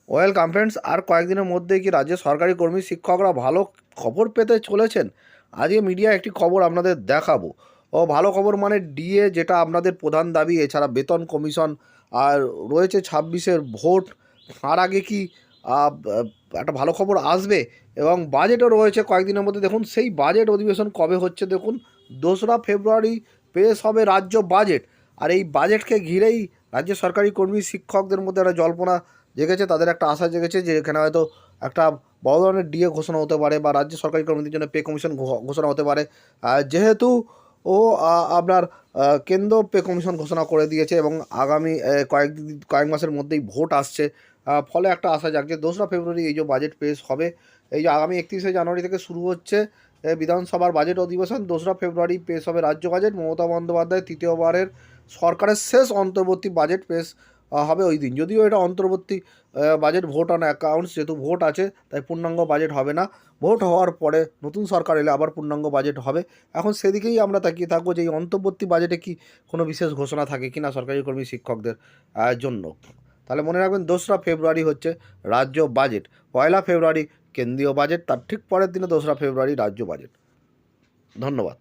Welcome friends, আর কয়েকদিনের মধ্যেই কি রাজ্যের সরকারি কর্মী শিক্ষকরা ভালো খবর পেতে চলেছেন? আজকে মিডিয়া একটি খবর আপনাদের দেখাবো। ভালো খবর মানে ডিএ, যেটা আপনাদের প্রধান দাবি, এছাড়া বেতন কমিশন, আর রয়েছে 26-এর ভোট। তার আগে কি আহ, আহ, একটা ভালো খবর আসবে? এবং বাজেটও রয়েছে কয়েকদিনের মধ্যে। দেখুন, সেই বাজেট অধিবেশন কবে হচ্ছে দেখুন, 2রা ফেব্রুয়ারি পেশ হবে রাজ্য বাজেট। আর এই বাজেটকে ঘিরেই রাজ্য সরকারি কর্মী শিক্ষকদের মধ্যে একটা জল্পনা জেগেছে, তাদের একটা আশা জেগেছে যে এখানে হয়তো একটা বড় ধরনের ডিএ ঘোষণা হতে পারে, বা রাজ্য সরকারি কর্মীদের জন্য পে কমিশন ঘোষণা হতে পারে। যেহেতু ও আপনার কেন্দ্র পে কমিশন ঘোষণা করে দিয়েছে এবং আগামী কয়েক মাসের মধ্যেই ভোট আসছে। ফলে একটা আশা জাগছে 2রা ফেব্রুয়ারি এই যে বাজেট পেশ হবে। এই যে আগামী 31শে জানুয়ারি থেকে শুরু হচ্ছে বিধানসভার বাজেট অধিবেশন। 2রা ফেব্রুয়ারি পেশ হবে রাজ্য বাজেট। মমতা বন্দ্যোপাধ্যায় তৃতীয়বারের সরকারের শেষ অন্তর্বর্তী বাজেট পেশ হবে ওই দিন। যদিও এটা অন্তর্বর্তী বাজেট, ভোট অন অ্যাকাউন্টস, যেহেতু ভোট আছে তাই পূর্ণাঙ্গ বাজেট হবে না। ভোট হওয়ার পরে নতুন সরকার এলে আবার পূর্ণাঙ্গ বাজেট হবে। এখন সেদিকেই আমরা তাকিয়ে থাকবো যে এই অন্তর্বর্তী বাজেটে কি কোনো বিশেষ ঘোষণা থাকে কি না সরকারি কর্মী শিক্ষকদের জন্য। তাহলে মনে রাখবেন, 2রা ফেব্রুয়ারি হচ্ছে রাজ্য বাজেট, 1লা ফেব্রুয়ারি কেন্দ্রীয় বাজেট, তার ঠিক পরের দিনে 2রা ফেব্রুয়ারি রাজ্য বাজেট। ধন্যবাদ।